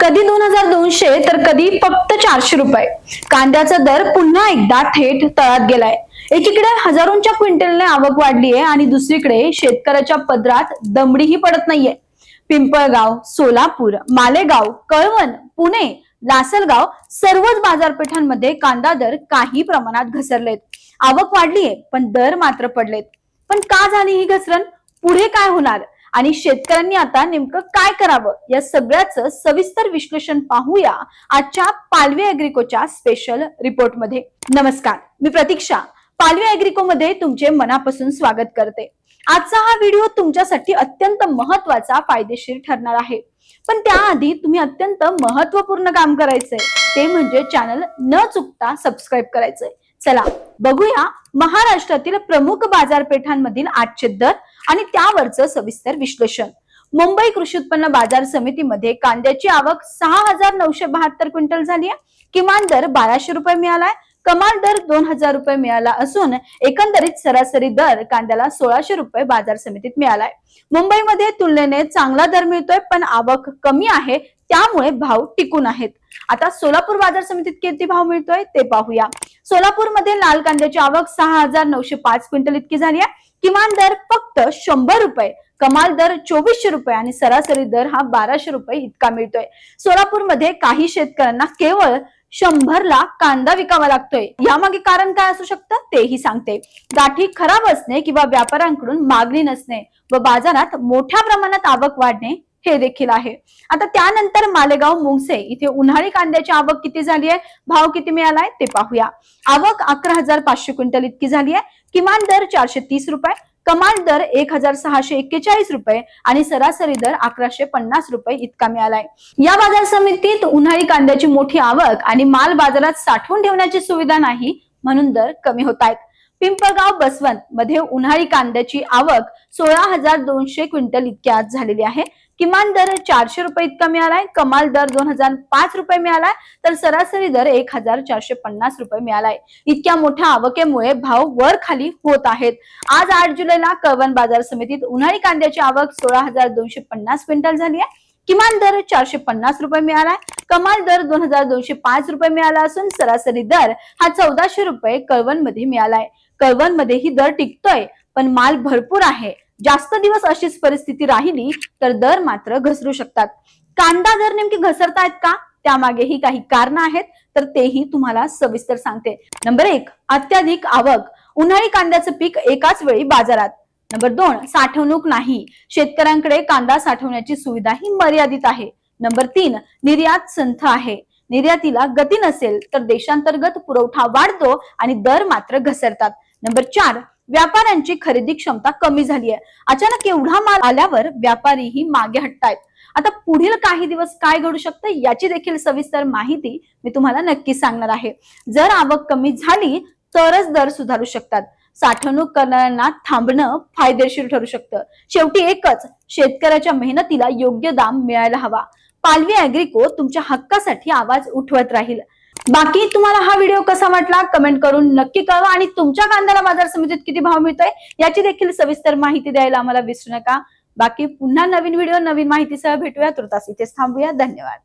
कधी 2200 तर कधी फक्त 400 रुपये। कांद्याचा दर पुन्हा एकदा थेट तळात गेलाय। एकीकडे हजारोंच्या क्विंटलने आवक वाढली आहे आणि दुसरीकडे शेतकऱ्याच्या पदरात दमडीही पडत नाहीये। पिंपळगाव, सोलापूर, मालेगाव, कळवण, पुणे, लासलगाव सर्वच बाजारपेठांमध्ये कांदा दर काही प्रमाणात घसरलेत। आवक वाढलीये पण दर मात्र पडलेत। पण का झाली ही घसरण? पुढे काय होणार आणि शेतकऱ्यांनी आता नेमकं काय करावं या सगळ्याचं सविस्तर विश्लेषण पाहूया आजच्या पालवी ॲग्रिकोच्या स्पेशल रिपोर्ट मध्ये। नमस्कार, मी प्रतीक्षा पालवी ॲग्रिको मध्ये तुमचे मनापासून स्वागत करते। आजचा हा व्हिडिओ तुमच्यासाठी अत्यंत महत्त्वाचा, फायदेशीर ठरणार आहे। पण त्याआधी तुम्ही अत्यंत महत्त्वपूर्ण काम करायचंय, ते म्हणजे चॅनल न चुकता सबस्क्राइब करायचंय। चला बघूया महाराष्ट्रातील प्रमुख बाजारपेठांमधील आजचे दर आणि त्यावरचं सविस्तर विश्लेषण। मुंबई कृषी उत्पन्न बाजार समितीमध्ये कांद्याची आवक 6972 क्विंटल झाली आहे। किमान दर 1200 रुपये मिळालाय, कमाल दर 2000 रुपये मिळाला असून एकंदरीत सरासरी दर कांद्याला 1600 रुपये बाजार समितीत मिळालाय। मुंबईमध्ये तुलनेने चांगला दर मिळतोय पण आवक कमी आहे, त्यामुळे भाव टिकून आहेत। आता सोलापूर बाजार समितीत किती भाव मिळतोय ते पाहूया। सोलापूर मध्ये लाल कांद्याची आवक 6905 क्विंटल इतकी झाली आहे। किमान दर फक्त 100 रुपये, कमाल दर 2400 रुपये आणि सरासरी दर हा 1200 रुपये इतका मिळतोय। सोलापूर मध्ये काही शेतकऱ्यांना केवळ 100 ला कांदा विकावा लागतोय। यामागे कारण काय असू शकतं तेही सांगते। गाठी खराब असणे किंवा व्यापाऱ्यांकडून मागणी नसणे व बाजारात मोठ्या प्रमाणात आवक वाढणे हे देखील आहे। आता त्यानंतर मालेगाव, मुंगसे इथे उन्हाळी कांद्याची आवक किती झाली आहे, भाव किती मिळालाय ते पाहूया। आवक 11500 क्विंटल इतकी झाली आहे। किमान दर 430 रुपये, कमाल दर 1641 रुपये आणि सरासरी दर 1150 रुपये इतका मिळालाय। या बाजार समितीत उन्हाळी कांद्याची मोठी आवक आणि माल बाजारात साठवून ठेवण्याची सुविधा नाही, म्हणून दर कमी होत आहेत। पिंपळगाव, बसवंत मध्ये उन्हाळी कांद्याची आवक 16200 क्विंटल इतकी आज झालेली आहे। किमान दर 400 रुपये इतका मिळालाय, कमाल दर 2005 रुपये मिळालाय तर सरासरी दर 1450 रुपये मिळालाय। इतक्या मोठ्या आवकेमुळे भाव वर खाली होत आहेत। आज 8 जुलैला कळवण बाजार समितीत उन्हाळी कांद्याची आवक 16250 क्विंटल झाली आहे। किमान दर 450 रुपये मिळालाय, कमाल दर 2205 रुपये मिळाला असून सरासरी दर हा 1400 रुपये कळवण मध्ये मिळालाय। कळवण मध्ये ही दर टिकतोय पण माल भरपूर आहे। जास्त दिवस अशीच परिस्थिती राहिली तर दर मात्र घसरू शकतात। कांदा दर नेमके घसरतायत का, त्यामागेही काही कारण आहेत, तर तेही तुम्हाला सविस्तर सांगते। नंबर 1, अत्याधिक आवक, उन्हाळी कांद्याचं पीक एकाच वेळी बाजारात। नंबर 2, साठवणूक नाही, शेतकऱ्यांकडे कांदा साठवण्याची सुविधा ही मर्यादित आहे। नंबर 3, निर्यात संथ आहे, निर्यातीला गती नसेल तर देशांतर्गत पुरवठा वाढतो आणि दर मात्र घसरतात। नंबर 4, व्यापाऱ्यांची खरेदी क्षमता कमी झाली आहे। अचानक एवढा माल आल्यावर व्यापारीही मागे हटतायत। आता पुढील काही दिवस काय घडू शकतं याची देखील सविस्तर माहिती मी तुम्हाला नक्की सांगणार आहे। जर आवक कमी झाली तरच दर सुधारू शकतात। साठवणूक करणाऱ्यांना थांबणं फायदेशीर ठरू शकतं। शेवटी एकच, शेतकऱ्याच्या मेहनतीला योग्य दाम मिळायला हवा। पालवी ॲग्रिको तुमच्या हक्कासाठी आवाज उठवत राहील। बाकी तुम्हाला हा व्हिडिओ कसा वाटला कमेंट करून नक्की कळवा आणि तुमच्या कांद्याला बाजार समितीत किती भाव मिळतोय याची देखील सविस्तर माहिती द्यायला आम्हाला विसरू नका। बाकी पुन्हा नवीन व्हिडिओ नवीन माहितीसह भेटूया, तुर्तास इथेच थांबूया। धन्यवाद।